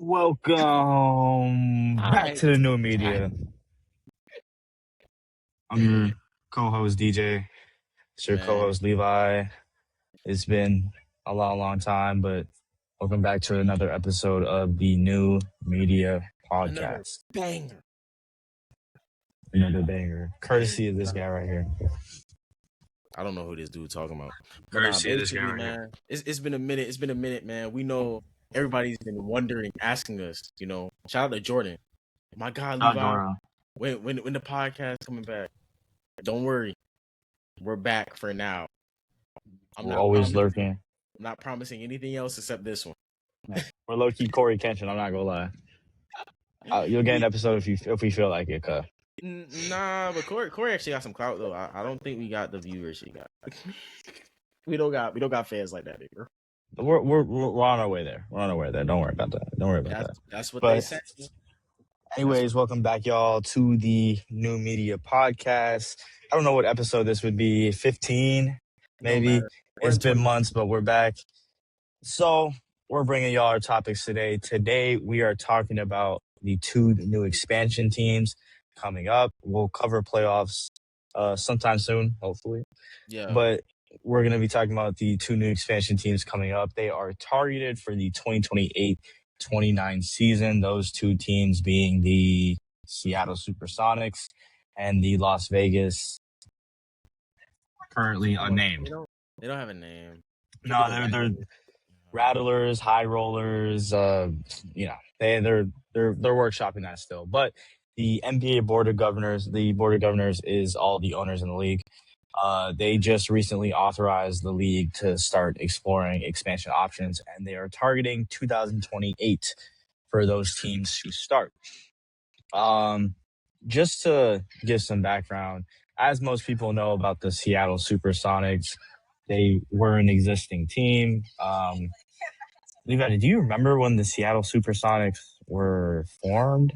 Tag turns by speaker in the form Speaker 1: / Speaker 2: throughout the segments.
Speaker 1: Welcome back
Speaker 2: Alright.
Speaker 1: to the new media. I'm your co-host DJ. It's your
Speaker 2: Man,
Speaker 1: co-host Levi. It's been a long time, but welcome back to another episode of the new media
Speaker 2: another
Speaker 1: podcast.
Speaker 2: banger.
Speaker 1: Another banger, courtesy of this guy right here.
Speaker 2: I don't know who this dude talking about. But
Speaker 1: Courtesy of this guy
Speaker 2: basically,
Speaker 1: right here.
Speaker 2: man, it's been a minute. It's been a minute, man. We know everybody's been wondering, asking us, shout out to Jordan. My God, Levi, when the podcast coming back, don't worry. We're back for now.
Speaker 1: We're always lurking.
Speaker 2: I'm not promising anything else except this one.
Speaker 1: We're low-key Corey Kenshin, I'm not gonna lie. You'll get an episode if we feel like it, cuz.
Speaker 2: Nah, but Corey actually got some clout though. I don't think we got the viewers she got. we don't got fans like that, bro.
Speaker 1: We're on our way there. We're on our way there. Don't worry about that.
Speaker 2: That's what
Speaker 1: But
Speaker 2: they said.
Speaker 1: anyways, welcome back, y'all, to the New Media Podcast. I don't know what episode this would be. 15, maybe. It's been months, but we're back. So we're bringing y'all our topics today. Today we are talking about the two new expansion teams coming up. We'll cover playoffs sometime soon, hopefully.
Speaker 2: Yeah.
Speaker 1: But we're going to be talking about the two new expansion teams coming up. They are targeted for the 2028-29 season. Those two teams being the Seattle Supersonics and the Las Vegas, currently unnamed.
Speaker 2: They don't have a name.
Speaker 1: No, they're Rattlers, High Rollers. They're workshopping that still. But the NBA Board of Governors, is all the owners in the league. They just recently authorized the league to start exploring expansion options, and they are targeting 2028 for those teams to start. Just to give some background, as most people know about the Seattle Supersonics, they were an existing team. Levi, do you remember when the Seattle Supersonics were formed?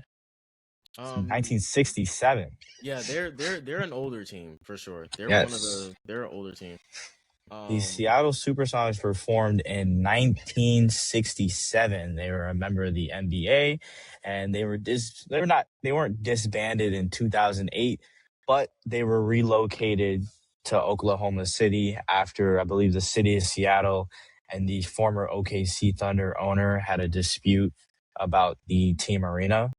Speaker 1: 1967.
Speaker 2: Yeah, they're an older team for sure. They're an older team.
Speaker 1: The Seattle Supersonics were formed in 1967. They were a member of the NBA, and they weren't disbanded in 2008, but they were relocated to Oklahoma City after, I believe, the city of Seattle and the former OKC Thunder owner had a dispute about the team arena.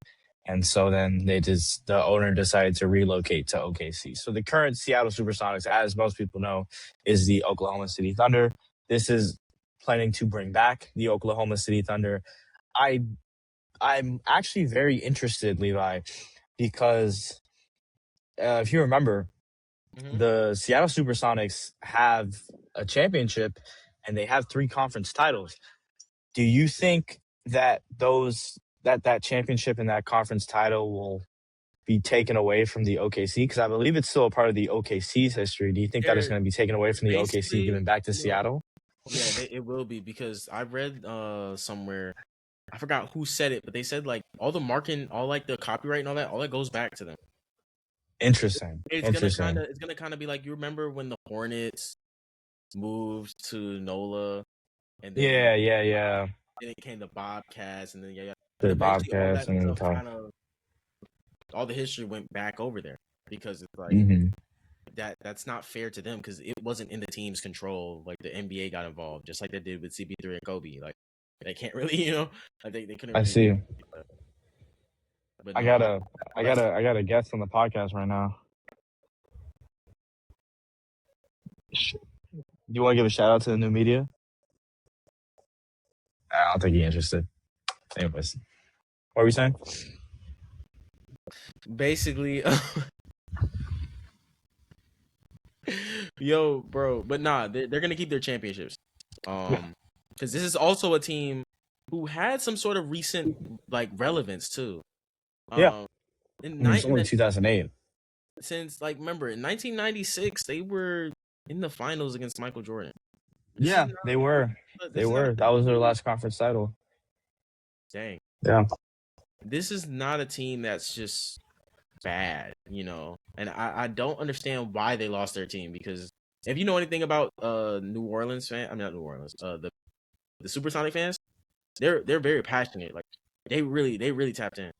Speaker 1: And so then the owner decided to relocate to OKC. So the current Seattle Supersonics, as most people know, is the Oklahoma City Thunder. This is planning to bring back the Oklahoma City Thunder. I'm actually very interested, Levi, because if you remember, the Seattle Supersonics have a championship and they have 3 conference titles. Do you think that that championship and that conference title will be taken away from the OKC? Because I believe it's still a part of the OKC's history. Do you think that is going to be taken away from the OKC, given back to Seattle?
Speaker 2: Yeah, it will be, because I read somewhere, I forgot who said it, but they said like all the marking, all like the copyright and all that goes back to them.
Speaker 1: Interesting.
Speaker 2: It's gonna kind of be like, you remember when the Hornets moved to NOLA, and then
Speaker 1: yeah.
Speaker 2: Then it came the Bobcats, and then
Speaker 1: the Bobcats, and then
Speaker 2: all the history went back over there, because it's like that's not fair to them, because it wasn't in the team's control. Like the NBA got involved, just like they did with CP3 and Kobe. Like they can't really, I think they couldn't.
Speaker 1: I see. But I got a guest on the podcast right now. Do you want to give a shout out to the new media? I don't think he's interested. Anyways, what were we saying?
Speaker 2: Basically, yo, bro, but nah, they're gonna keep their championships. Because this is also a team who had some sort of recent like relevance too.
Speaker 1: It's only 2008.
Speaker 2: Since remember in 1996 they were in the finals against Michael Jordan.
Speaker 1: They were. That was their last conference title.
Speaker 2: Dang.
Speaker 1: Yeah.
Speaker 2: This is not a team that's just bad, and I don't understand why they lost their team, because if you know anything about New Orleans fan, I mean not New Orleans, the Supersonic fans, they're very passionate. Like They really tapped in.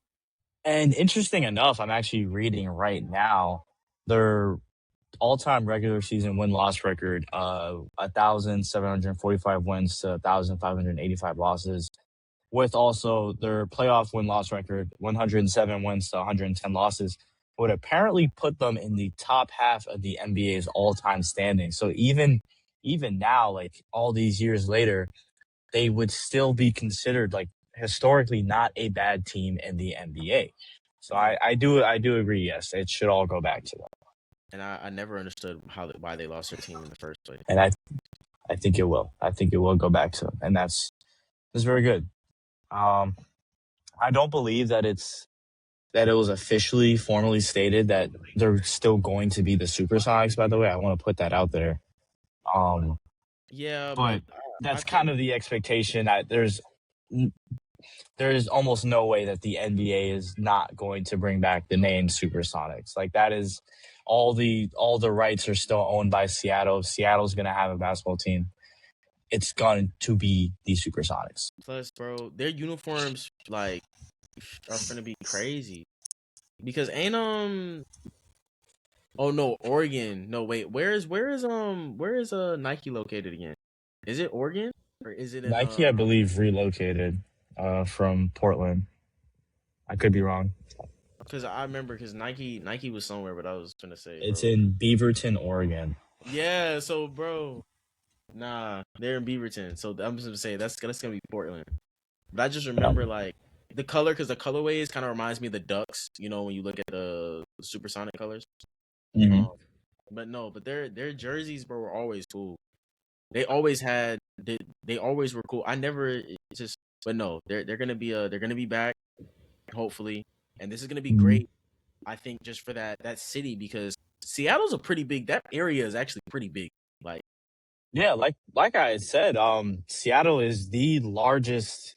Speaker 1: And interesting enough, I'm actually reading right now their all-time regular season win-loss record, 1,745 wins to 1,585 losses, with also their playoff win-loss record, 107 wins to 110 losses, would apparently put them in the top half of the NBA's all-time standings. So even now, like all these years later, they would still be considered like historically not a bad team in the NBA. So
Speaker 2: Yeah.
Speaker 1: I do agree. Yes, it should all go back to them,
Speaker 2: And I never understood why they lost their team in the first place.
Speaker 1: and I think it will. I think it will go back to them, and that's very good. Um, I don't believe that it was officially formally stated that they're still going to be the Supersonics. By the way, I want to put that out there. Um,
Speaker 2: Yeah,
Speaker 1: but
Speaker 2: but I
Speaker 1: that's kind
Speaker 2: think
Speaker 1: of the expectation. There's almost no way that the NBA is not going to bring back the name Supersonics. Like that is all the rights are still owned by Seattle. If Seattle's going to have a basketball team, it's going to be the Supersonics.
Speaker 2: plus, bro, their uniforms like are gonna be crazy because ain't oh no, Oregon. No, wait, where is Nike located again? Is it Oregon or is it in
Speaker 1: Nike, I believe, relocated from Portland. I could be wrong.
Speaker 2: because I remember because Nike was somewhere, but I was gonna say,
Speaker 1: It's
Speaker 2: bro.
Speaker 1: in Beaverton, Oregon.
Speaker 2: Yeah, so bro, nah, they're in Beaverton. So I'm just gonna say that's gonna be Portland. But I just
Speaker 1: Yeah.
Speaker 2: remember like the color because the colorways kind of reminds me of the Ducks. You know when you look at the supersonic colors.
Speaker 1: Hmm.
Speaker 2: Um, but no, but their jerseys, bro, were always cool. They always had they always were cool. I never just but no, they're gonna be back hopefully, and this is gonna be
Speaker 1: Hmm.
Speaker 2: great. I think just for that city because Seattle's a pretty big. That area is actually pretty big. Like
Speaker 1: Yeah, like I had said, Seattle is the largest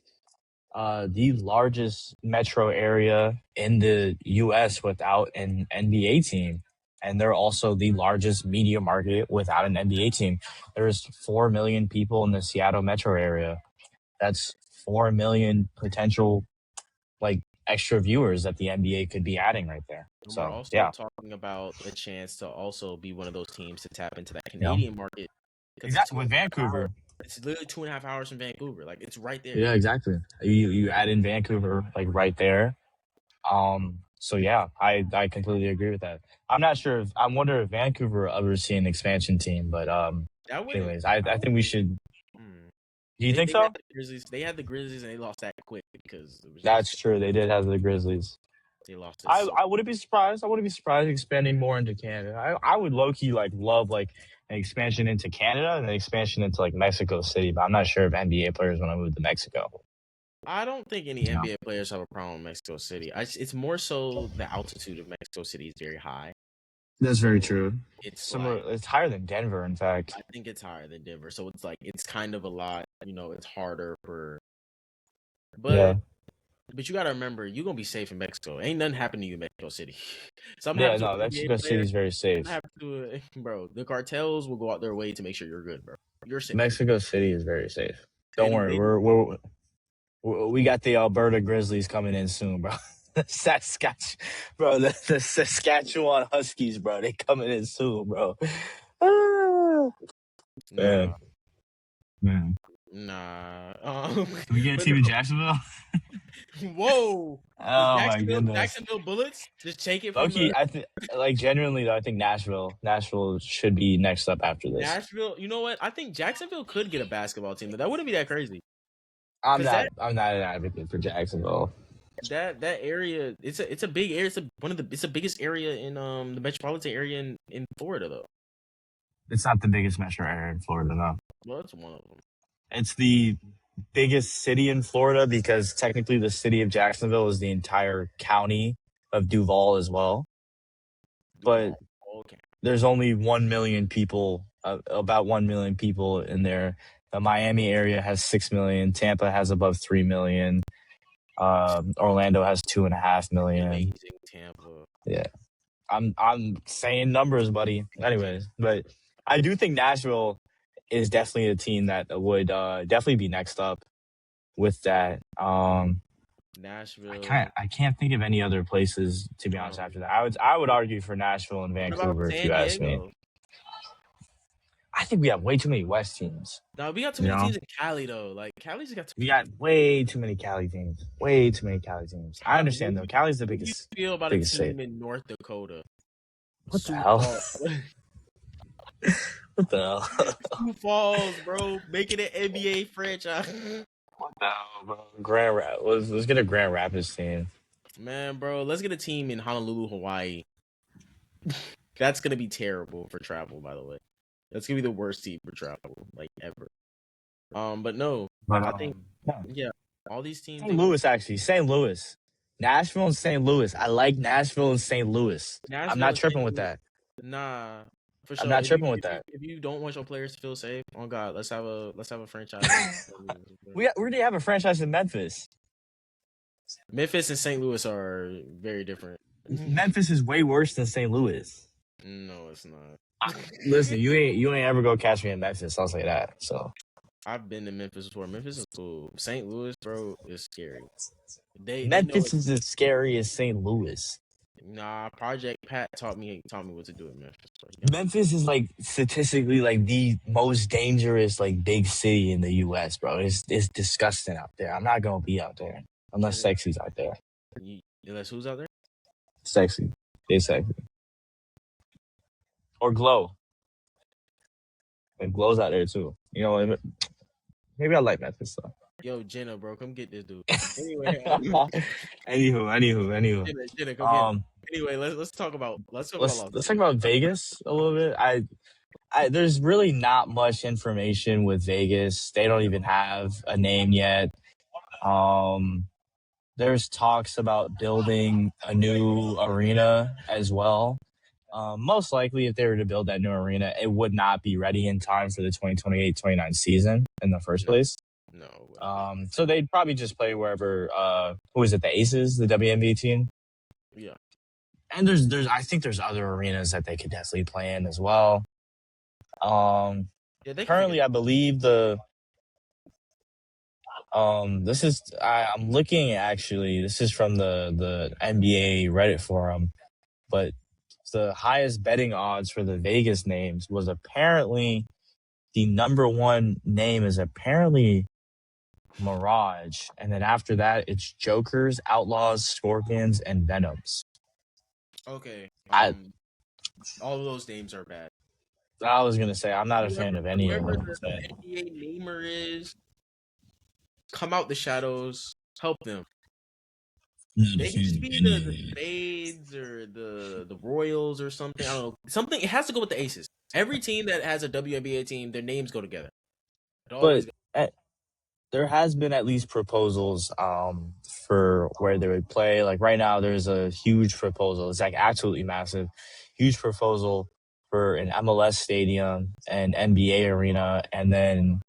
Speaker 1: metro area in the U.S. without an NBA team, and they're also the largest media market without an NBA team. There's 4 million people in the Seattle metro area. That's 4 million potential like extra viewers that the NBA could be adding right there.
Speaker 2: and we're
Speaker 1: So
Speaker 2: also
Speaker 1: yeah,
Speaker 2: talking about the chance to also be one of those teams to tap into that
Speaker 1: yeah,
Speaker 2: Canadian market because it's
Speaker 1: exactly
Speaker 2: two
Speaker 1: with
Speaker 2: and a half hours.
Speaker 1: Vancouver.
Speaker 2: It's literally 2.5 hours from Vancouver. Like it's right there.
Speaker 1: Yeah, exactly. You add in Vancouver like right there. So yeah, I completely agree with that. I'm not sure if I wonder if Vancouver will ever see an expansion team, but
Speaker 2: That wouldn't.
Speaker 1: anyways, I
Speaker 2: I
Speaker 1: think we
Speaker 2: wouldn't.
Speaker 1: should.
Speaker 2: Hmm.
Speaker 1: Do you think
Speaker 2: They had
Speaker 1: so?
Speaker 2: the Grizzlies. They had the Grizzlies and they lost that quick because it was just
Speaker 1: That's true. They did have the Grizzlies.
Speaker 2: they lost it
Speaker 1: I
Speaker 2: so.
Speaker 1: I wouldn't be surprised. I wouldn't be surprised expanding more into Canada. I would low key like love like an expansion into Canada and an expansion into like Mexico City, but I'm not sure if NBA players want to move to Mexico.
Speaker 2: I don't think any
Speaker 1: Yeah,
Speaker 2: NBA players have a problem with Mexico City. It's more so the altitude of Mexico City is very high.
Speaker 1: that's very
Speaker 2: So
Speaker 1: true.
Speaker 2: it's
Speaker 1: Similar,
Speaker 2: like
Speaker 1: it's higher than Denver, in fact.
Speaker 2: I think it's higher than Denver. So it's like it's kind of a lot, it's harder for but
Speaker 1: Yeah,
Speaker 2: you gotta remember you're gonna be safe in Mexico. Ain't nothing happened to you in Mexico City. Something
Speaker 1: yeah.
Speaker 2: happens to
Speaker 1: No,
Speaker 2: an NBA
Speaker 1: Mexico City
Speaker 2: player,
Speaker 1: is very
Speaker 2: something
Speaker 1: safe.
Speaker 2: happens to bro, the cartels will go out their way to make sure you're good, bro. You're safe.
Speaker 1: Mexico City is very safe.
Speaker 2: They
Speaker 1: Don't
Speaker 2: do
Speaker 1: worry,
Speaker 2: they
Speaker 1: we got the Alberta Grizzlies coming in soon, bro. The the Saskatchewan Huskies, bro. They coming in soon, bro. Ah,
Speaker 2: nah
Speaker 1: man, man.
Speaker 2: nah
Speaker 1: Can we get a
Speaker 2: but
Speaker 1: team in Jacksonville?
Speaker 2: whoa. The
Speaker 1: Oh my goodness.
Speaker 2: Jacksonville Bullets just take it from
Speaker 1: Loki,
Speaker 2: the
Speaker 1: I think like genuinely though, I think Nashville should be next up after this.
Speaker 2: Nashville. You know what? I think Jacksonville could get a basketball team. That wouldn't be that crazy.
Speaker 1: I'm
Speaker 2: Cause
Speaker 1: not I'm not an advocate for Jacksonville.
Speaker 2: that area it's a big area. It's the biggest area in the metropolitan area in Florida though.
Speaker 1: It's not the biggest metro area in Florida, no.
Speaker 2: Well, that's one of them.
Speaker 1: It's the biggest city in Florida because technically the city of Jacksonville is the entire county of Duval as well. But
Speaker 2: Duval. Okay.
Speaker 1: there's only 1 million people, about 1 million people in there. The Miami area has 6 million. Tampa has above 3 million. Orlando has 2.5 million.
Speaker 2: Amazing Tampa.
Speaker 1: Yeah. I'm saying numbers, buddy. Anyways, but I do think Nashville is definitely a team that would definitely be next up with that.
Speaker 2: Nashville.
Speaker 1: I can't think of any other places to be honest. After that, I would argue for Nashville and
Speaker 2: What about
Speaker 1: Vancouver if
Speaker 2: San
Speaker 1: you ask me.
Speaker 2: Diego?
Speaker 1: I think we have way too many West teams.
Speaker 2: No, we got too
Speaker 1: You
Speaker 2: many
Speaker 1: know,
Speaker 2: teams in Cali though. Like Cali's got too
Speaker 1: we got way too many Cali teams. Way too many Cali teams. I understand though. Cali's the
Speaker 2: what do you
Speaker 1: biggest
Speaker 2: feel about a
Speaker 1: biggest state.
Speaker 2: team in North Dakota?
Speaker 1: What the
Speaker 2: Sioux
Speaker 1: hell?
Speaker 2: Falls.
Speaker 1: What the hell?
Speaker 2: Sioux Falls, bro, making an NBA franchise.
Speaker 1: What the hell, bro? Let's get a Grand Rapids team.
Speaker 2: Man, bro, let's get a team in Honolulu, Hawaii. That's gonna be terrible for travel, by the way. That's gonna be the worst team for travel, like ever. But no,
Speaker 1: But
Speaker 2: I think
Speaker 1: yeah.
Speaker 2: yeah, all these teams.
Speaker 1: St. Louis actually. St. Louis. Nashville and St. Louis. I like Nashville and St. Louis. I'm
Speaker 2: Nashville
Speaker 1: not
Speaker 2: and St.
Speaker 1: tripping with
Speaker 2: Louis.
Speaker 1: that.
Speaker 2: Nah, for
Speaker 1: I'm
Speaker 2: sure.
Speaker 1: not tripping with that.
Speaker 2: If you don't want your players to feel safe, oh God, let's have a franchise.
Speaker 1: We already have a franchise in Memphis.
Speaker 2: Memphis and St. Louis are very different.
Speaker 1: Memphis is way worse than St. Louis.
Speaker 2: No, it's not.
Speaker 1: Listen, you ain't ever go catch me in Memphis. I'll say that. So
Speaker 2: I've been to Memphis before. Memphis is cool. St. Louis, bro, is scary. They know
Speaker 1: Memphis is as scary as St. Louis.
Speaker 2: Nah, Project Pat taught me what to do in Memphis. Bro.
Speaker 1: Memphis is like statistically like the most dangerous like big city in the U.S. Bro. It's disgusting out there. I'm not gonna be out there unless Sexy's out there.
Speaker 2: Unless who's out there?
Speaker 1: Sexy, it's sexy, or Glow. And Glow's out there too. You know, maybe I like Memphis though.
Speaker 2: Yo, Jenna, bro, come get this dude. Anyway,
Speaker 1: anywho.
Speaker 2: Jenna, come get. Anyway, let's talk about
Speaker 1: let's talk about Vegas a little bit. There's really not much information with Vegas. They don't even have a name yet. There's talks about building a new arena as well. Most likely, if they were to build that new arena, it would not be ready in time for the 2028-29 season in the first place.
Speaker 2: No.
Speaker 1: So they'd probably just play wherever. Who is it? The Aces, the WNBA team.
Speaker 2: Yeah.
Speaker 1: And there's I think there's other arenas that they could definitely play in as well. Currently, I believe this is I'm looking actually. This is from the NBA Reddit forum, but the highest betting odds for the Vegas names was apparently the number one name is apparently Mirage, and then after that it's Jokers, Outlaws, Scorpions, and Venoms.
Speaker 2: Okay. All of those names are bad.
Speaker 1: I was gonna say I'm not a fan of any of them.
Speaker 2: The NBA namer is, come out the shadows, help them. They should be the Spades or the Royals or something. I don't know. Something, it has to go with the Aces. Every team that has a WNBA team, their names go together.
Speaker 1: But there has been at least proposals for where they would play. Like right now, there's a huge proposal. It's like absolutely massive, huge proposal for an MLS stadium, an NBA arena, and then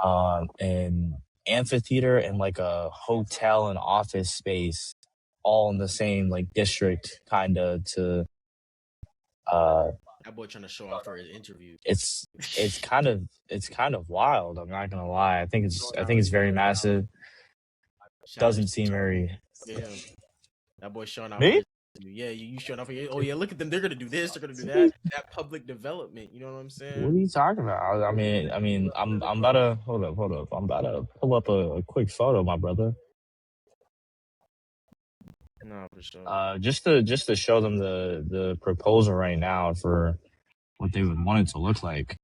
Speaker 1: an amphitheater and like a hotel and office space, all in the same like district, kind of to.
Speaker 2: That boy trying to show off for his interview.
Speaker 1: It's kind of wild. I'm not gonna lie. I think it's very massive. Doesn't seem very.
Speaker 2: Yeah, that boy showing off.
Speaker 1: Me?
Speaker 2: Yeah, you showing off. Oh yeah, look at them. They're gonna do this. They're gonna do that. That public development. You know what I'm saying?
Speaker 1: What are you talking about? I mean, I'm about to hold up. I'm about to pull up a quick photo, my brother.
Speaker 2: No, for sure.
Speaker 1: Just to show them the proposal right now for what they would want it to look like.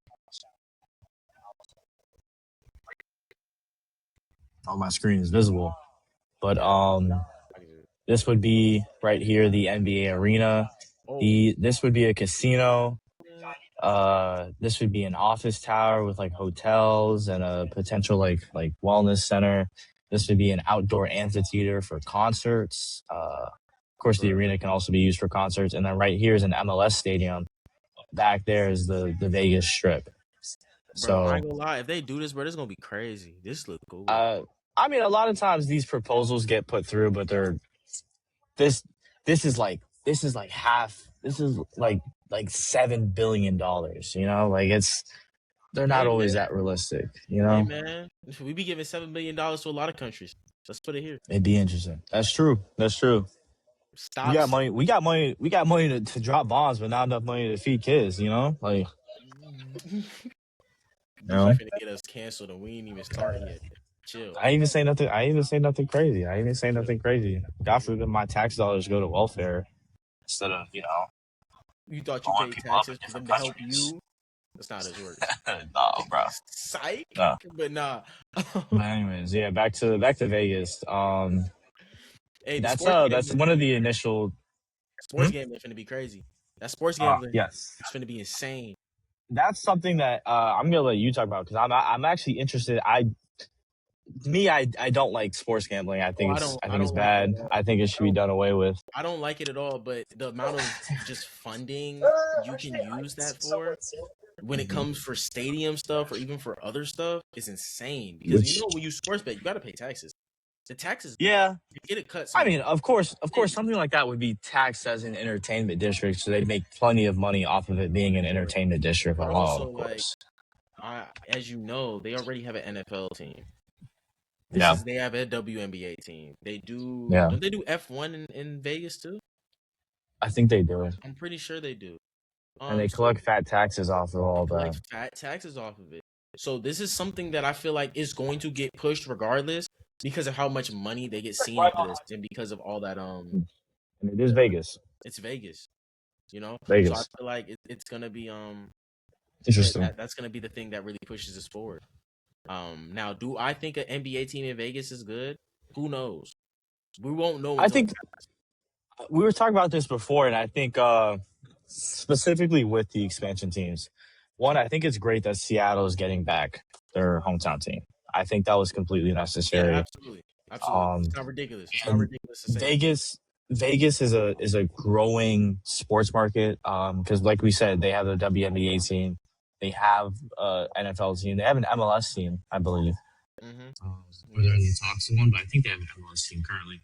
Speaker 1: Oh, my screen is visible, but this would be right here, the NBA arena. This would be a casino. This would be an office tower with like hotels and a potential like wellness center. This would be an outdoor amphitheater for concerts. Of course, the arena can also be used for concerts. And then right here is an MLS stadium. Back there is the Vegas Strip.
Speaker 2: Bro,
Speaker 1: so
Speaker 2: I ain't gonna lie, if they do this, bro, this is gonna be crazy. This looks cool.
Speaker 1: I mean, a lot of times these proposals get put through, but this is like $7 billion. You know, like they're not always that realistic. You know,
Speaker 2: hey man, we be giving $7 billion to a lot of countries. Let's put it here.
Speaker 1: It'd be interesting. That's true. That's true. We
Speaker 2: Stop.
Speaker 1: got money. We got money. We got money to drop bombs, but not enough money to feed kids. You know, like you
Speaker 2: You
Speaker 1: know.
Speaker 2: finna get us canceled and we ain't even start yet. Chill.
Speaker 1: I ain't even say nothing. I ain't even say nothing crazy. I ain't even say
Speaker 2: Chill.
Speaker 1: nothing crazy. God forbid my tax dollars go to welfare instead of
Speaker 2: You thought you
Speaker 1: blowing
Speaker 2: paid
Speaker 1: people up in
Speaker 2: taxes for
Speaker 1: different
Speaker 2: them to help
Speaker 1: countries.
Speaker 2: you? That's not how this works.
Speaker 1: No, bro.
Speaker 2: Psych.
Speaker 1: No.
Speaker 2: But nah.
Speaker 1: But anyways, yeah, back to Vegas.
Speaker 2: Hey, the
Speaker 1: That's one of the initial.
Speaker 2: sports
Speaker 1: Hmm?
Speaker 2: gambling finna be crazy. That sports gambling
Speaker 1: Yes.
Speaker 2: is finna be insane.
Speaker 1: That's something that I'm gonna let you talk about because I'm actually interested. I don't like sports gambling.
Speaker 2: Oh,
Speaker 1: I
Speaker 2: I
Speaker 1: think it's
Speaker 2: don't like it
Speaker 1: bad.
Speaker 2: at all.
Speaker 1: I think it should be done away with.
Speaker 2: I don't like it at all, but the amount of just funding you can use that for when it
Speaker 1: Mhm.
Speaker 2: comes for stadium stuff or even for other stuff is insane. Because
Speaker 1: Which
Speaker 2: when you sports bet, you gotta pay taxes. The taxes
Speaker 1: yeah,
Speaker 2: get it cut
Speaker 1: I
Speaker 2: somewhere.
Speaker 1: mean, of course, something like that would be taxed as an entertainment district, so they'd make plenty of money off of it being an entertainment district
Speaker 2: But
Speaker 1: alone.
Speaker 2: also
Speaker 1: Of course,
Speaker 2: as you know, they already have an NFL team.
Speaker 1: yeah,
Speaker 2: They have a WNBA team.
Speaker 1: yeah,
Speaker 2: Don't they do F1 in Vegas too?
Speaker 1: I think they do it,
Speaker 2: I'm pretty sure they do.
Speaker 1: and they
Speaker 2: So
Speaker 1: collect fat taxes off of
Speaker 2: they
Speaker 1: all
Speaker 2: collect
Speaker 1: that.
Speaker 2: fat taxes off of it. So this is something that I feel like is going to get pushed regardless because of how much money they get seen into this and because of all that
Speaker 1: And it is
Speaker 2: the,
Speaker 1: Vegas.
Speaker 2: it's Vegas, you know? So I
Speaker 1: Vegas,
Speaker 2: feel like it's gonna be
Speaker 1: interesting.
Speaker 2: that's gonna be the thing that really pushes us forward. Now do I think an NBA team in Vegas is good? Who knows? We won't know
Speaker 1: I
Speaker 2: until
Speaker 1: think we were talking about this before, and I think specifically with the expansion teams, one, I think it's great that Seattle is getting back their hometown team. I think that was completely
Speaker 2: yeah,
Speaker 1: necessary.
Speaker 2: absolutely. Absolutely.
Speaker 1: Um,
Speaker 2: It's not ridiculous. It's not
Speaker 1: and
Speaker 2: ridiculous to say that.
Speaker 1: Vegas is a growing sports market. Because like we said, they have the WNBA team, they have NFL team, they have an MLS team, I believe.
Speaker 2: Mm-hmm.
Speaker 1: Or they're
Speaker 2: Mm-hmm.
Speaker 1: in the talks of one, but I think they have an MLS team currently.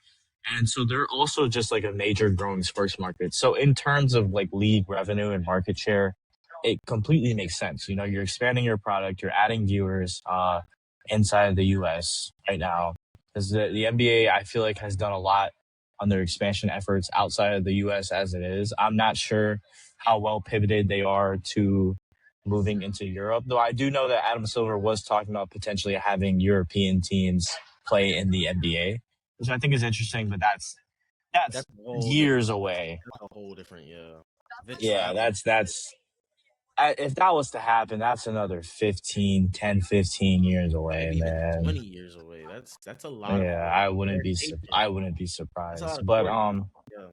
Speaker 1: And so they're also just like a major growing sports market. So in terms of like league revenue and market share, it completely makes sense. You know, you're expanding your product, you're adding viewers inside the US right now. Because the NBA, I feel like, has done a lot on their expansion efforts outside of the US as it is. I'm not sure how well pivoted they are to moving into Europe, though I do know that Adam Silver was talking about potentially having European teams play in the NBA, which I think is interesting, but that's
Speaker 2: That's a whole different.
Speaker 1: years away.
Speaker 2: That's a whole different. Yeah, the
Speaker 1: Yeah,
Speaker 2: travel.
Speaker 1: if that was to happen, that's another 15 years away,
Speaker 2: Maybe even
Speaker 1: man.
Speaker 2: 20 years away. That's a lot of
Speaker 1: Yeah,
Speaker 2: dedication.
Speaker 1: I wouldn't be
Speaker 2: That's a lot
Speaker 1: surprised.
Speaker 2: of
Speaker 1: But
Speaker 2: coordinating. Yeah.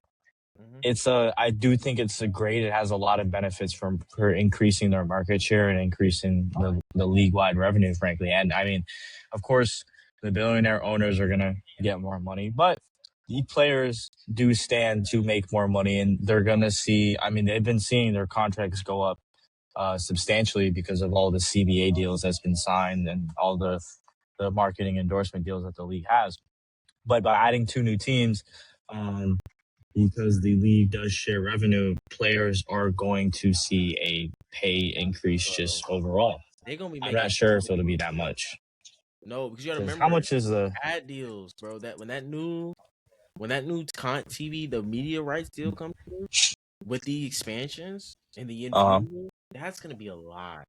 Speaker 2: Hmm.
Speaker 1: it's a I do think it's a great. It has a lot of benefits from for increasing their market share and increasing the league wide revenue, frankly. And I mean, of course, the billionaire owners are gonna get more money, but the players do stand to make more money, and they're gonna see. I mean, they've been seeing their contracts go up substantially because of all the CBA deals that's been signed and all the marketing endorsement deals that the league has. But by adding two new teams, um, because the league does share revenue, players are going to see a pay increase just
Speaker 2: Bro,
Speaker 1: overall.
Speaker 2: they're gonna be
Speaker 1: I'm
Speaker 2: making
Speaker 1: not sure if
Speaker 2: so
Speaker 1: it'll be
Speaker 2: much.
Speaker 1: that much.
Speaker 2: No, because you gotta
Speaker 1: Because how
Speaker 2: remember
Speaker 1: much is the
Speaker 2: ad deals, bro. That when that new TV, the media rights deal comes through with the expansions and the
Speaker 1: uh
Speaker 2: infusion, that's gonna be a lot.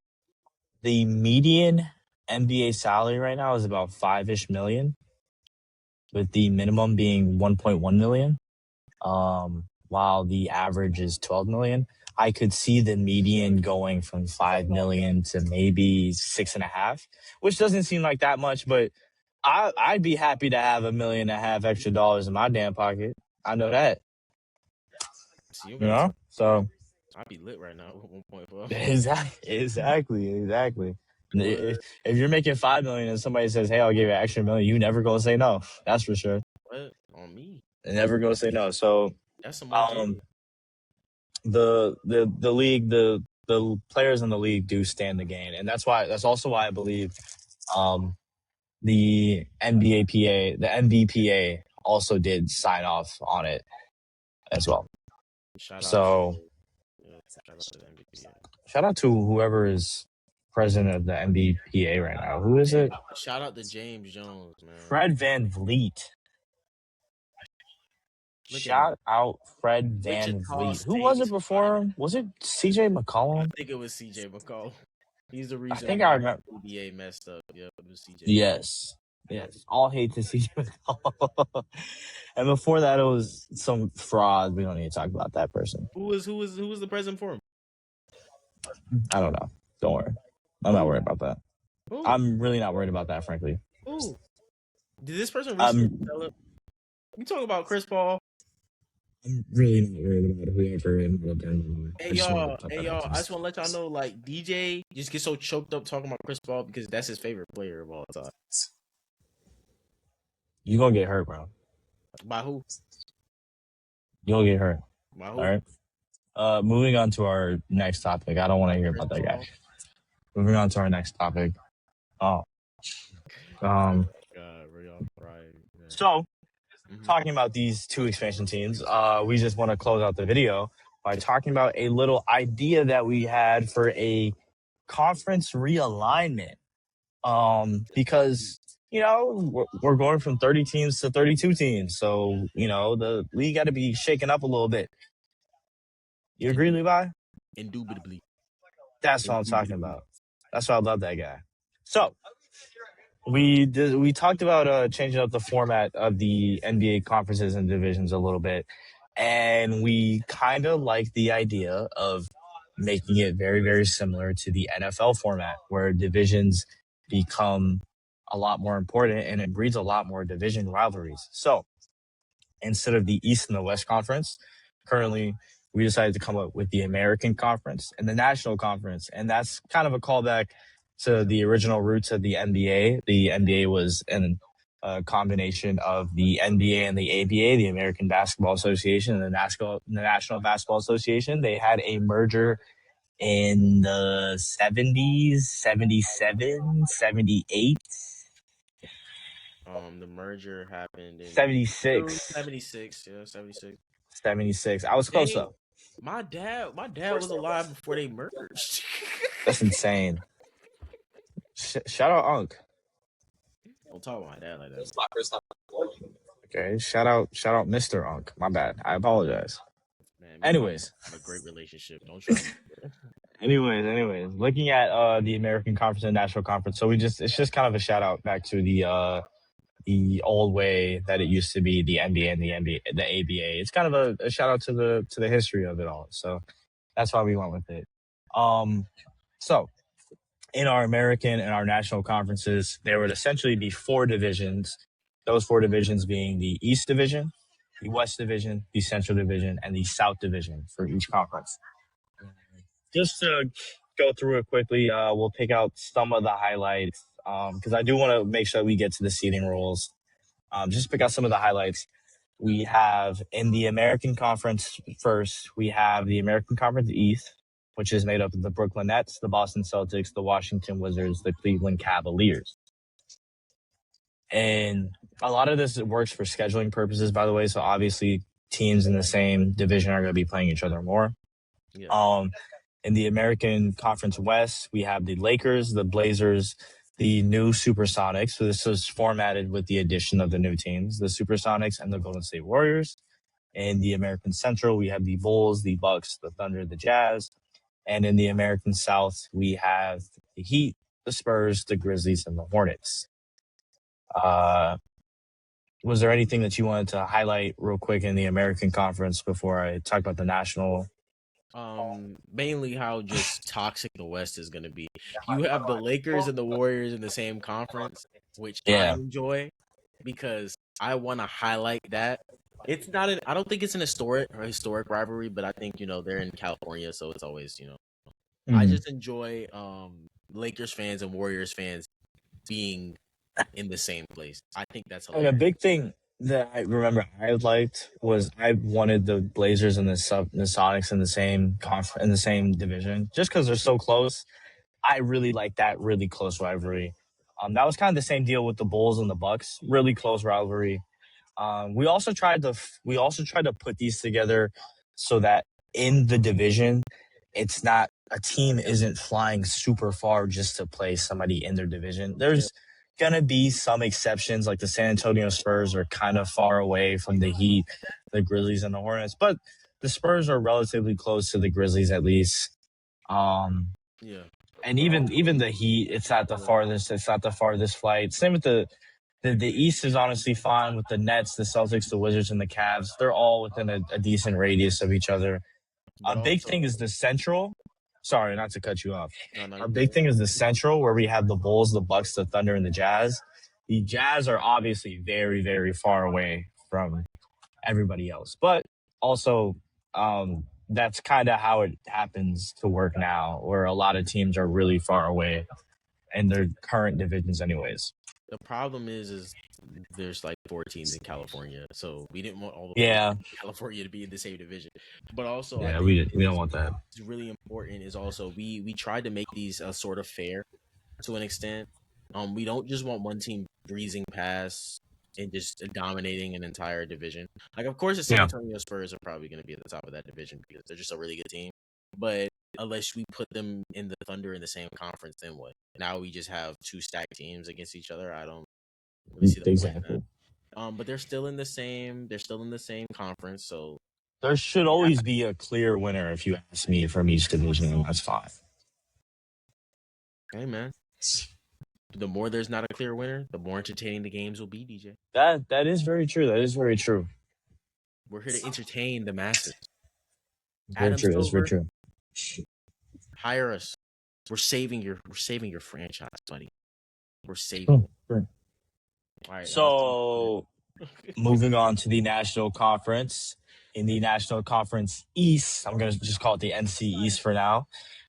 Speaker 1: the median NBA salary right now is about 5-ish million, with the minimum being 1.1 million. While the average is 12 million. I could see the median going from 5 million to maybe 6.5, which doesn't seem like that much, but I'd be happy to have $1.5 million extra dollars in my damn pocket. I know that,
Speaker 2: So you
Speaker 1: you
Speaker 2: gotta
Speaker 1: know?
Speaker 2: tell.
Speaker 1: So
Speaker 2: I'd be lit right now with 1.4.
Speaker 1: exactly.
Speaker 2: What?
Speaker 1: If you're making 5 million and somebody says, "Hey, I'll give you an extra million," you never gonna say no. That's for sure.
Speaker 2: What on me?
Speaker 1: Never gonna say no. So,
Speaker 2: That's some OG.
Speaker 1: um, the league the players in the league do stand to gain, and that's also why I believe um the NBPA also did sign off on it as well.
Speaker 2: Shout out to
Speaker 1: So
Speaker 2: yeah, shout out to the MVP.
Speaker 1: shout out to whoever is president of the NBPA right now. Who is it?
Speaker 2: Shout out to James Jones, man.
Speaker 1: Fred Van Vliet.
Speaker 2: Look at him.
Speaker 1: Shout out Fred Van
Speaker 2: Wichita
Speaker 1: Vliet. Who was it
Speaker 2: State.
Speaker 1: before him? Was it CJ
Speaker 2: I
Speaker 1: McCollum?
Speaker 2: think it was CJ McCall. He's the
Speaker 1: I
Speaker 2: reason
Speaker 1: think I
Speaker 2: why
Speaker 1: remember.
Speaker 2: the NBA messed up. Yep, it was CJ.
Speaker 1: Yes. Yes. All hate to CJ McCollum. And before that, it was some fraud. We don't need to talk about that person.
Speaker 2: Who was the president for him?
Speaker 1: I don't know. Don't worry. I'm not worried about that.
Speaker 2: Who?
Speaker 1: I'm really not worried about that, frankly.
Speaker 2: Who? Did this person recently develop? You talking about Chris Paul?
Speaker 1: I'm really not worried about whoever ended up in.
Speaker 2: Hey y'all, I just want to let y'all know, like, DJ just gets so choked up talking about Chris Paul because that's his favorite player of all time.
Speaker 1: You gonna get hurt, bro.
Speaker 2: By who?
Speaker 1: You gonna get hurt.
Speaker 2: By who?
Speaker 1: All right. Moving on to our next topic. I don't want to hear about that guy. Moving on to our next topic. Oh.
Speaker 2: God,
Speaker 1: So, talking about these two expansion teams, we just want to close out the video by talking about a little idea that we had for a conference realignment. Because, we're going from 30 teams to 32 teams. So, the league got to be shaken up a little bit. You agree, Levi?
Speaker 2: Indubitably.
Speaker 1: That's what I'm talking about. That's why I love that guy. So, we talked about changing up the format of the NBA conferences and divisions a little bit, and we kind of like the idea of making it very, very similar to the NFL format, where divisions become a lot more important and it breeds a lot more division rivalries. So instead of the East and the West Conference, currently we decided to come up with the American Conference and the National Conference, and that's kind of a callback to the original roots of the NBA. The NBA was a combination of the NBA and the ABA, the American Basketball Association, and the National Basketball Association. They had a merger in the 70s, 77, 78.
Speaker 2: The merger happened in
Speaker 1: 76.
Speaker 2: 76. Yeah, 76.
Speaker 1: 76. I was close though.
Speaker 2: My dad was alive before they merged.
Speaker 1: That's insane. Shout out Unc.
Speaker 2: Don't talk about my dad like that.
Speaker 3: It's my first time.
Speaker 1: Okay, shout out Mr. Unc. My bad. I apologize.
Speaker 2: Man,
Speaker 1: anyways,
Speaker 2: have a great relationship. Don't try.
Speaker 1: anyways, looking at the American Conference and National Conference, so it's just kind of a shout out back to the old way that it used to be, the NBA and the ABA. It's kind of a shout out to the history of it all. So that's why we went with it. So in our American and our national conferences, there would essentially be four divisions. Those four divisions being the East Division, the West Division, the Central Division, and the South Division for each conference. Just to go through it quickly, we'll pick out some of the highlights because I do want to make sure we get to the seeding rules. Just pick out some of the highlights. We have in the American Conference first, we have the American Conference East, which is made up of the Brooklyn Nets, the Boston Celtics, the Washington Wizards, the Cleveland Cavaliers. And a lot of this works for scheduling purposes, by the way. So obviously teams in the same division are going to be playing each other more. Yeah. In the American Conference West, we have the Lakers, the Blazers, the new Supersonics. So this was formatted with the addition of the new teams, the Supersonics and the Golden State Warriors. In the American Central, we have the Bulls, the Bucks, the Thunder, the Jazz. And in the American South, we have the Heat, the Spurs, the Grizzlies, and the Hornets. Was there anything that you wanted to highlight real quick in the American Conference before I talk about the national?
Speaker 2: Mainly how just toxic the West is going to be. You have the Lakers and the Warriors in the same conference, which I enjoy because I want to highlight that. It's not I don't think it's an historic rivalry, but I think, they're in California, so it's always, I just enjoy Lakers fans and Warriors fans being in the same place. I think that's hilarious.
Speaker 1: And a big thing that I remember I liked was I wanted the Blazers and the Sonics in the same division just because they're so close. I really like that really close rivalry. That was kind of the same deal with the Bulls and the Bucks. Really close rivalry. We also tried to put these together so that in the division, it's not a team isn't flying super far just to play somebody in their division.
Speaker 2: Yeah,
Speaker 1: There's gonna be some exceptions, like the San Antonio Spurs are kind of far away from the Heat, the Grizzlies, and the Hornets, but the Spurs are relatively close to the Grizzlies at least. Um,
Speaker 2: yeah.
Speaker 1: and
Speaker 2: But
Speaker 1: even
Speaker 2: also,
Speaker 1: the Heat, it's not the
Speaker 2: yeah,
Speaker 1: farthest. It's not the farthest flight. Same with the East is honestly fine with the Nets, the Celtics, the Wizards, and the Cavs. They're all within a decent radius of each other.
Speaker 2: but
Speaker 1: A big thing
Speaker 2: also,
Speaker 1: is the Central. Sorry, not to cut you off.
Speaker 2: no, no,
Speaker 1: A
Speaker 2: you
Speaker 1: big
Speaker 2: good.
Speaker 1: thing is the Central, where we have the Bulls, the Bucks, the Thunder, and the Jazz. The Jazz are obviously very, very far away from everybody else, but also that's kind of how it happens to work now, where a lot of teams are really far away in their current divisions, anyways.
Speaker 2: The problem is there's like 4 teams in California, so we didn't want all the 4
Speaker 1: Yeah,
Speaker 2: teams in California to be in the same division. But also, I
Speaker 1: yeah,
Speaker 2: think
Speaker 1: we don't want that.
Speaker 2: it's really important is also we tried to make these sort of fair to an extent. We don't just want one team breezing past and just dominating an entire division. Like, of course, the San
Speaker 1: Yeah,
Speaker 2: Antonio Spurs are probably going to be at the top of that division because they're just a really good team. But unless we put them in the Thunder in the same conference, then what? Now we just have 2 stacked teams against each other. I don't really see the point in that.
Speaker 1: exactly.
Speaker 2: But they're still in the same. They're still in the same conference. So
Speaker 1: There should always be a clear winner, if you ask me, from each division, and that's fine.
Speaker 2: hey, man, the more there's not a clear winner, the more entertaining the games will be. DJ,
Speaker 1: That is very true. That is very true.
Speaker 2: we're here to entertain the masses.
Speaker 1: Very
Speaker 2: Adam
Speaker 1: true. That's very
Speaker 2: Silver,
Speaker 1: true.
Speaker 2: hire us. We're saving your franchise, buddy. We're saving
Speaker 1: Oh,
Speaker 2: it.
Speaker 1: great.
Speaker 2: All right.
Speaker 1: So moving on to the National Conference. In the National Conference East, I'm going to just call it the NC East for now.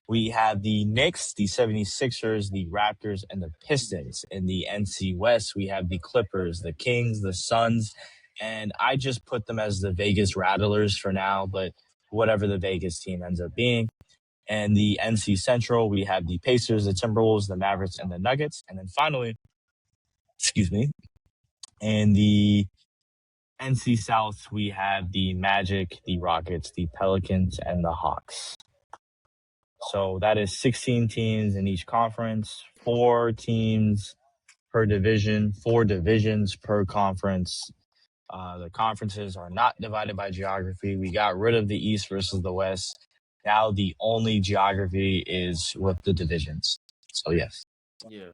Speaker 1: We have the Knicks, the 76ers, the Raptors, and the Pistons. In the NC West, we have the Clippers, the Kings, the Suns, and I just put them as the Vegas Rattlers for now, but whatever the Vegas team ends up being. And the NC Central, we have the Pacers, the Timberwolves, the Mavericks, and the Nuggets. And then finally, excuse me, in the NC South, we have the Magic, the Rockets, the Pelicans, and the Hawks. So that is 16 teams in each conference, 4 teams per division, 4 divisions per conference. The conferences are not divided by geography. We got rid of the East versus the West. Now the only geography is with the divisions. So yes.
Speaker 2: Yeah.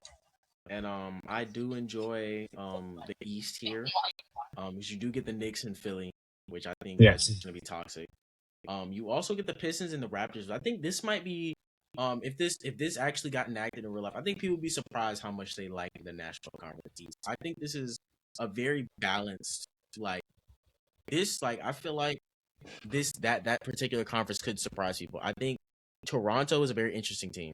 Speaker 2: And I do enjoy the East here. Because you do get the Knicks and Philly, which I think that's
Speaker 1: Yes.
Speaker 2: gonna be toxic. You also get the Pistons and the Raptors. I think this might be if this actually got enacted in real life, I think people would be surprised how much they like the National Conference East. I think this is a very balanced like this. Like I feel like that particular conference could surprise people. I think Toronto is a very interesting team.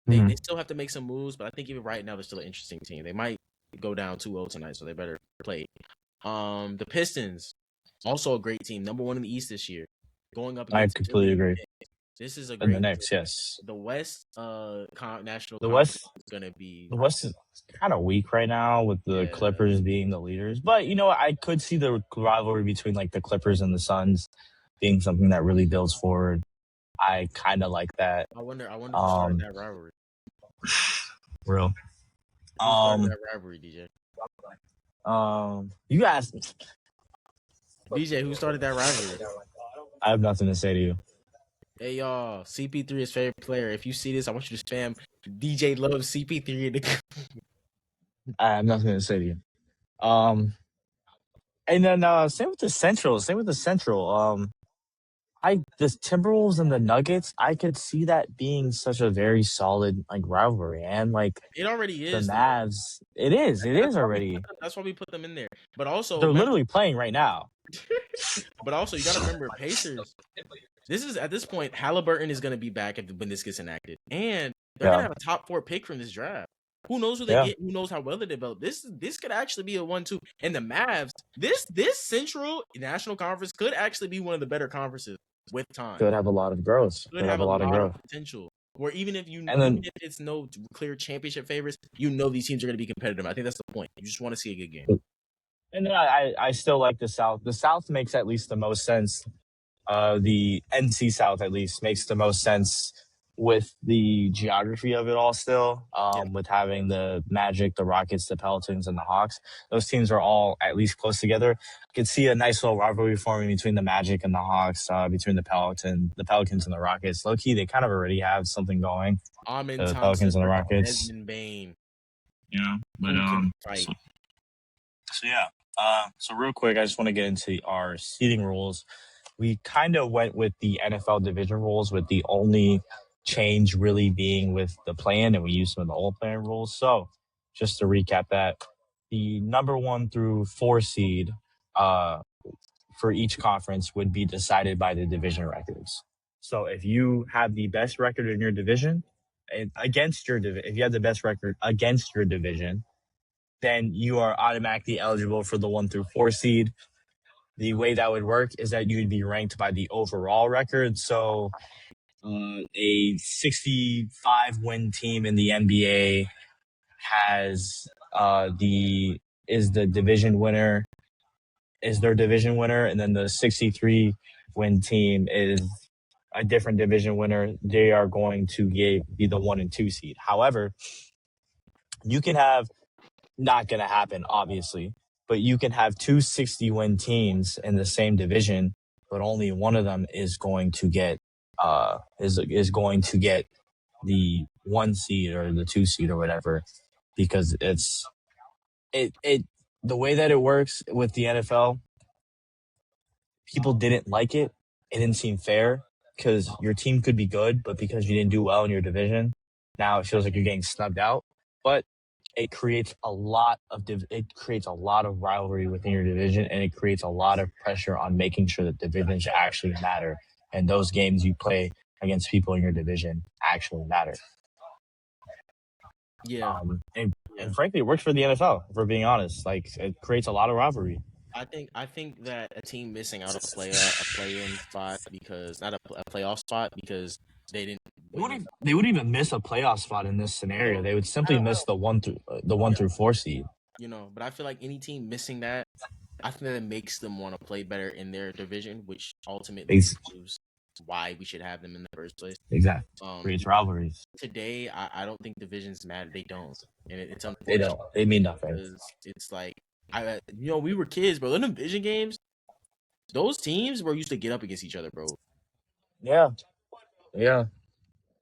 Speaker 2: They
Speaker 1: Mhm.
Speaker 2: still have to make some moves, but I think even right now they're still an interesting team. They might go down 2-0 tonight, so they better play. The Pistons, also a great team, number 1 in the East this year, going up
Speaker 1: I
Speaker 2: against
Speaker 1: completely
Speaker 2: Philly and the
Speaker 1: agree.
Speaker 2: Knicks. This is a
Speaker 1: And the
Speaker 2: great
Speaker 1: Knicks, yes.
Speaker 2: the West National
Speaker 1: The
Speaker 2: Conference
Speaker 1: West
Speaker 2: is gonna be
Speaker 1: the West is kind of weak right now with the
Speaker 2: yeah.
Speaker 1: Clippers being the leaders. But you know what? I could see the rivalry between like the Clippers and the Suns being something that really builds forward. I kind of like that.
Speaker 2: I wonder who started
Speaker 1: Um,
Speaker 2: that rivalry.
Speaker 1: real.
Speaker 2: Who started
Speaker 1: Um,
Speaker 2: that rivalry, DJ?
Speaker 1: you guys,
Speaker 2: DJ, who started that rivalry?
Speaker 1: I have nothing to say to you.
Speaker 2: Hey y'all, CP3 is favorite player. If you see this, I want you to spam DJ loves CP3 in the
Speaker 1: I have nothing to say to you. Um, and then same with the Central. Same with the Central. I the Timberwolves and the Nuggets. I could see that being such a very solid like rivalry, and like
Speaker 2: It already
Speaker 1: the
Speaker 2: is though.
Speaker 1: Mavs. It is. It
Speaker 2: That's
Speaker 1: is
Speaker 2: why we
Speaker 1: already.
Speaker 2: put them in there. But also
Speaker 1: They're
Speaker 2: remember,
Speaker 1: literally playing right now.
Speaker 2: but also you got to remember Pacers. This is at this point Halliburton is going to be back when this gets enacted, and they're going
Speaker 1: Yeah.
Speaker 2: to have a top 4 pick from this draft. Who knows who they
Speaker 1: Yeah.
Speaker 2: get? Who knows how well they develop? This could actually be a 1-2. And the Mavs, this Central National Conference could actually be one of the better conferences with time.
Speaker 1: Could have a lot of growth.
Speaker 2: Could
Speaker 1: Could have
Speaker 2: have
Speaker 1: a
Speaker 2: a
Speaker 1: lot of
Speaker 2: lot of
Speaker 1: growth.
Speaker 2: potential. Where even
Speaker 1: And
Speaker 2: even
Speaker 1: then
Speaker 2: if it's no clear championship favorites, you know these teams are going to be competitive. I think that's the point. You just want to see a good game.
Speaker 1: and then I still like the South. The South makes at least the most sense. The NC South at least makes the most sense with the geography of it all still,
Speaker 2: Yeah.
Speaker 1: with having the Magic, the Rockets, the Pelicans, and the Hawks. Those teams are all at least close together. I could see a nice little rivalry forming between the Magic and the Hawks, between the Pelicans and the Rockets. Low key, they kind of already have something going.
Speaker 2: Amin
Speaker 1: The
Speaker 2: Thompson
Speaker 1: Pelicans and the
Speaker 2: versus
Speaker 1: Rockets.
Speaker 2: Desmond Bain.
Speaker 1: Yeah, but
Speaker 2: Who can fight?
Speaker 1: so yeah. So real quick, I just want to get into our seating rules. We kind of went with the NFL division rules, with the only change really being with the plan, and we used some of the old plan rules. So just to recap that, the number 1 through 4 seed uh, for each conference would be decided by the division records. So if you have the best record in your division, if you have the best record against your division, then you are automatically eligible for the 1 through 4 seed. The way that would work is that you'd be ranked by the overall record. So a 65 win team in the NBA has the is the division winner is their division winner, and then the 63 win team is a different division winner. They are going to be the 1 and 2 seed. However, you can have not going to happen, obviously, but you can have two 60 win teams in the same division, but only one of them is going to get the 1 seed or the 2 seed or whatever, because it the way that it works with the NFL, people didn't like it. It didn't seem fair because your team could be good, but because you didn't do well in your division, now it feels like you're getting snubbed out. But it creates a lot of rivalry within your division, and it creates a lot of pressure on making sure that divisions actually matter, and those games you play against people in your division actually matter.
Speaker 2: Yeah.
Speaker 1: And frankly, it works for the NFL. If we're being honest, like it creates a lot of rivalry.
Speaker 2: I think that a team missing out a play-in spot because not a playoff spot because they didn't win.
Speaker 1: They wouldn't even miss a playoff spot in this scenario. They would simply miss the one
Speaker 2: Yeah,
Speaker 1: through 4 seed.
Speaker 2: but I feel like any team missing that, I think that it makes them want to play better in their division, which ultimately
Speaker 1: Ex-
Speaker 2: proves why we should have them in the first place.
Speaker 1: exactly.
Speaker 2: Um,
Speaker 1: Creates rivalries.
Speaker 2: Today, I don't think divisions matter. They don't, and it's
Speaker 1: They
Speaker 2: unfortunate
Speaker 1: don't. They mean nothing.
Speaker 2: because it's like we were kids, bro. In the division games, those teams were used to get up against each other, bro.
Speaker 1: Yeah. Yeah.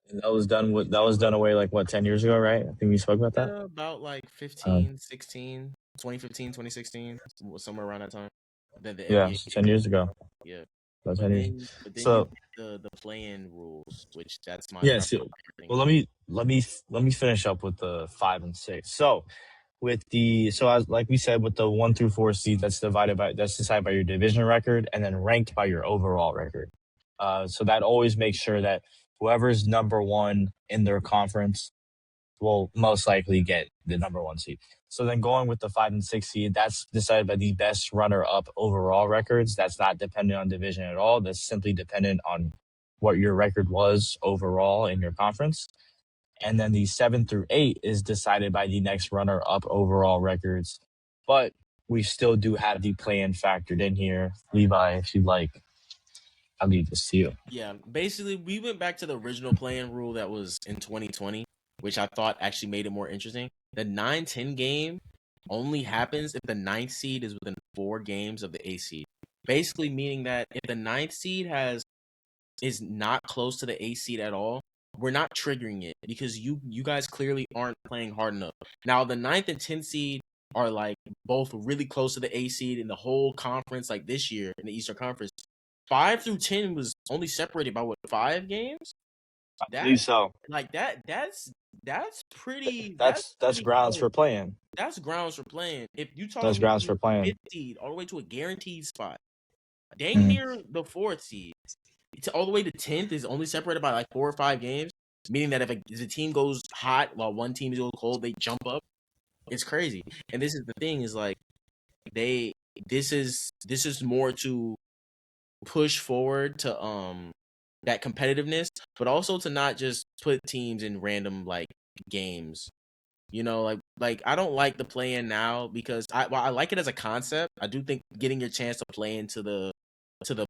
Speaker 1: And that was done away like what, 10 years ago, right? I think we spoke about that.
Speaker 2: Yeah, about like
Speaker 1: Um,
Speaker 2: 15, 16, 2015, 2016, somewhere around that time. Then the
Speaker 1: yeah,
Speaker 2: NBA
Speaker 1: so
Speaker 2: came
Speaker 1: 10 years ago.
Speaker 2: yeah.
Speaker 1: About
Speaker 2: But
Speaker 1: 10 years.
Speaker 2: then you
Speaker 1: So
Speaker 2: get the play-in rules, which that's my
Speaker 1: yeah,
Speaker 2: probably
Speaker 1: so,
Speaker 2: favorite thing
Speaker 1: well,
Speaker 2: about it.
Speaker 1: let me finish up with the 5 and 6. So as like we said, with the 1 through 4 seed, that's decided by your division record and then ranked by your overall record. So that always makes sure that whoever's number one in their conference will most likely get the number 1 seed. So then going with the 5 and 6 seed, that's decided by the best runner up overall records. That's not dependent on division at all. That's simply dependent on what your record was overall in your conference. And then the 7 through 8 is decided by the next runner up overall records. But we still do have the play in factored in here. Levi, if you'd like, I'll leave this to you.
Speaker 2: Yeah, basically we went back to the original play-in rule that was in 2020, which I thought actually made it more interesting. The 9-10 game only happens if the ninth seed is within 4 games of the 8th seed. Basically meaning that if the ninth seed is not close to the 8th seed at all, we're not triggering it because you guys clearly aren't playing hard enough. Now the ninth and 10th seed are like both really close to the 8th seed in the whole conference. Like this year in the Eastern Conference, 5 through 10 was only separated by what, 5 games?
Speaker 1: I
Speaker 2: That
Speaker 1: believe so.
Speaker 2: like that's pretty
Speaker 1: That's grounds
Speaker 2: good.
Speaker 1: for playing.
Speaker 2: That's grounds for playing. If you
Speaker 1: That's
Speaker 2: talking me
Speaker 1: grounds
Speaker 2: from
Speaker 1: for
Speaker 2: the
Speaker 1: playing.
Speaker 2: fifth seed all the way to a guaranteed spot, dang
Speaker 1: Mhm.
Speaker 2: near the fourth seed, it's all the way to 10th is only separated by like 4 or 5 games. Meaning that if a team goes hot while one team is cold, they jump up. It's crazy. And this is the thing is like they this is more to push forward to that competitiveness, but also to not just put teams in random like games. Like I don't like the play in now because while I like it as a concept, I do think getting your chance to play into the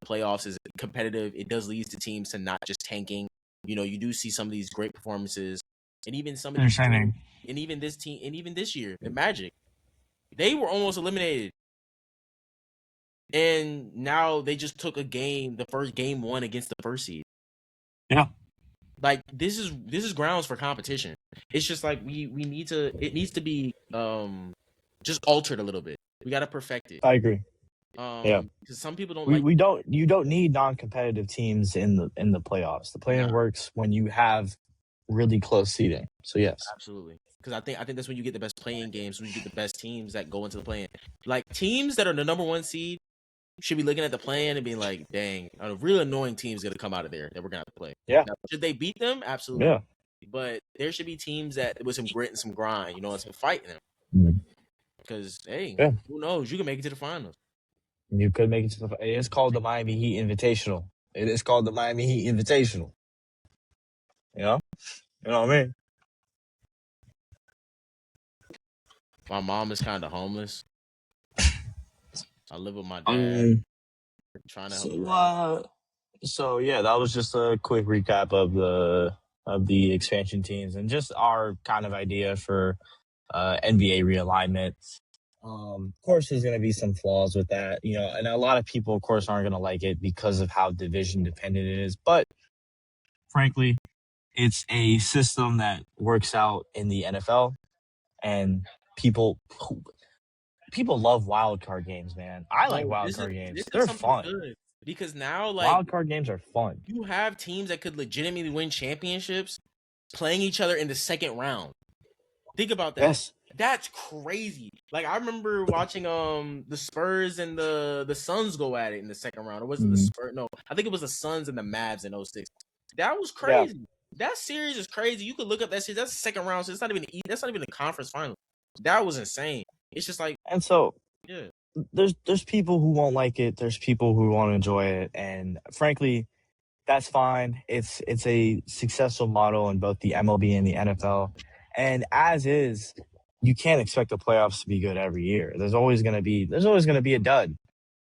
Speaker 2: playoffs is competitive. It does lead to teams to not just tanking you do see some of these great performances, and even some of these teams,
Speaker 1: Understanding.
Speaker 2: and even this team, and even this year, the Magic, they were almost eliminated, and now they just took the first game one against the first seed.
Speaker 1: Yeah.
Speaker 2: Like this is grounds for competition. It's just like we need to. It needs to be just altered a little bit. We got to perfect it.
Speaker 1: I agree. Yeah.
Speaker 2: Because some people don't like.
Speaker 1: We don't you don't need non-competitive teams in the playoffs. The play-in
Speaker 2: Nah,
Speaker 1: works when you have really close seeding. So yes.
Speaker 2: absolutely. Because I think that's when you get the best playing games. When you get the best teams that go into the play-in. Like teams that are the number one seed should be looking at the play-in and being like, "Dang, a real annoying team's gonna come out of there that we're gonna have to play."
Speaker 1: Yeah.
Speaker 2: Now, should they beat them? Absolutely.
Speaker 1: Yeah.
Speaker 2: But there should be teams that with some grit and some grind, and some fighting them.
Speaker 1: Mhm.
Speaker 2: Because hey,
Speaker 1: Yeah.
Speaker 2: who knows? You can make it to the finals.
Speaker 1: You could make it to the. It's called the Miami Heat Invitational. It is called the Miami Heat Invitational. You know what I mean?
Speaker 2: My mom is kind of homeless. I live with my dad, trying to help her out.
Speaker 1: So yeah, that was just a quick recap of the expansion teams and just our kind of idea for NBA realignment. Of course, there's going to be some flaws with that, and a lot of people, of course, aren't going to like it because of how division dependent it is. But frankly, it's a system that works out in the NFL, and people people love wild card games, man. I like
Speaker 2: No,
Speaker 1: wild
Speaker 2: this is
Speaker 1: card
Speaker 2: this
Speaker 1: games.
Speaker 2: is
Speaker 1: They're
Speaker 2: something
Speaker 1: fun.
Speaker 2: good because now like
Speaker 1: Wild card games are fun.
Speaker 2: you have teams that could legitimately win championships playing each other in the second round. Think about that.
Speaker 1: Yes.
Speaker 2: That's crazy. Like I remember watching the Spurs and the Suns go at it in the second round. Or was it the
Speaker 1: Mhm.
Speaker 2: Spurs? No, I think it was the Suns and the Mavs in 06. That was
Speaker 1: Yeah.
Speaker 2: crazy. That series is crazy. You could look up that series. That's the second round. So that's not even the conference final. That was insane. It's just like,
Speaker 1: And so
Speaker 2: yeah.
Speaker 1: there's people who won't like it. There's people who won't enjoy it, and frankly, that's fine. It's a successful model in both the MLB and the NFL, and as is, you can't expect the playoffs to be good every year. There's always gonna be a dud,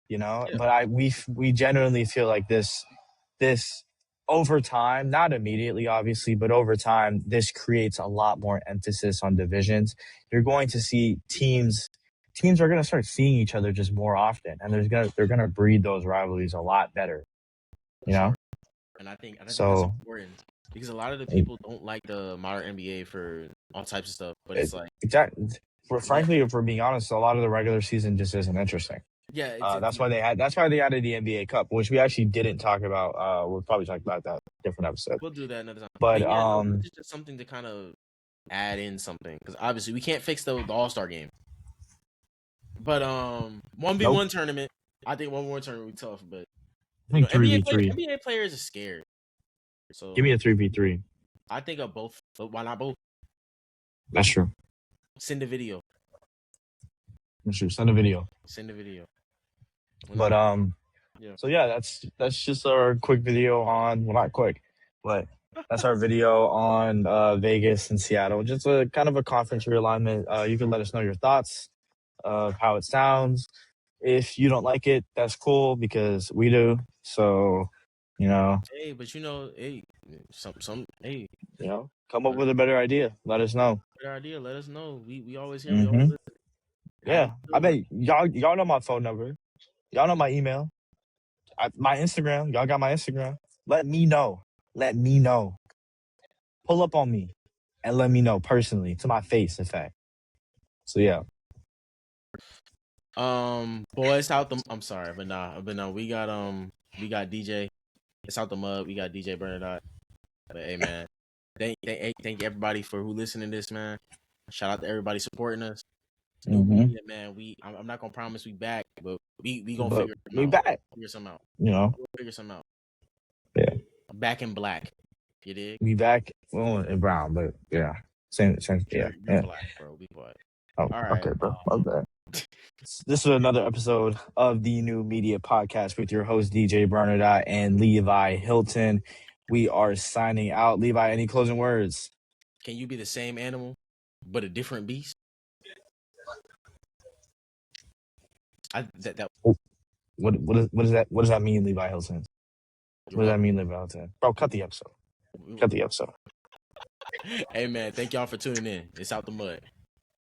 Speaker 2: Yeah.
Speaker 1: But we genuinely feel like this over time, not immediately, obviously, but over time, this creates a lot more emphasis on divisions. You're going to see teams are going to start seeing each other just more often, and they're gonna breed those rivalries a lot better,
Speaker 2: For sure. And I think that's
Speaker 1: So
Speaker 2: important because a lot of the people don't like the modern NBA for all types of stuff, but it's like
Speaker 1: exactly.
Speaker 2: let
Speaker 1: Frankly, if we're being honest, a lot of the regular season just isn't interesting.
Speaker 2: yeah, it's
Speaker 1: That's why they added the NBA Cup, which we actually didn't talk about. We'll probably talk about that different episode.
Speaker 2: we'll do that another time.
Speaker 1: But
Speaker 2: But yeah, no, it's just something to kind of add in something because obviously we can't fix the All-Star game. But 1v1 tournament, I think 1v1 tournament would be tough, but
Speaker 1: I think
Speaker 2: NBA players are scared. So
Speaker 1: Give me a 3v3.
Speaker 2: I think of both. But why not both?
Speaker 1: That's true.
Speaker 2: Send a video.
Speaker 1: That's true. Send a video.
Speaker 2: Send a video.
Speaker 1: But
Speaker 2: yeah.
Speaker 1: So yeah, that's just our quick video on, well, not quick, but that's our video on Vegas and Seattle. Just a kind of a conference realignment. You can let us know your thoughts of how it sounds. If you don't like it, that's cool because we do. So,
Speaker 2: Hey, but hey, hey,
Speaker 1: come up with a better idea. Let us know.
Speaker 2: good idea. Let us know. We always hear.
Speaker 1: Mhm.
Speaker 2: We always listen.
Speaker 1: Yeah, I bet y'all know my phone number. Y'all know my email. My Instagram. Y'all got my Instagram. Let me know. Let me know. Pull up on me and let me know personally, to my face, in fact. So yeah.
Speaker 2: Boys out the. I'm sorry, but no. We got DJ. It's out the mud. We got DJ Bernadette. But hey, man, thank everybody for who listening to this, man. Shout out to everybody supporting us. New media, man. I'm not gonna promise we back, but we gonna
Speaker 1: But
Speaker 2: figure
Speaker 1: we
Speaker 2: some out.
Speaker 1: back.
Speaker 2: Figure some out.
Speaker 1: We'll
Speaker 2: Figure some out.
Speaker 1: Yeah.
Speaker 2: Back in black. You dig?
Speaker 1: We back. Well, in brown, but yeah. Same. Yeah.
Speaker 2: You're black, bro. Be quiet.
Speaker 1: Oh,
Speaker 2: All right.
Speaker 1: okay, bro. Okay. This is another episode of the New Media Podcast with your host DJ Bernadette and Levi Hilton. We are signing out. Levi, any closing words?
Speaker 2: Can you be the same animal but a different beast?
Speaker 1: What does that mean, Levi Hilton? What does that mean, Levi Hilton? Bro, cut the episode. Cut the episode.
Speaker 2: Hey man, thank y'all for tuning in. It's out the mud.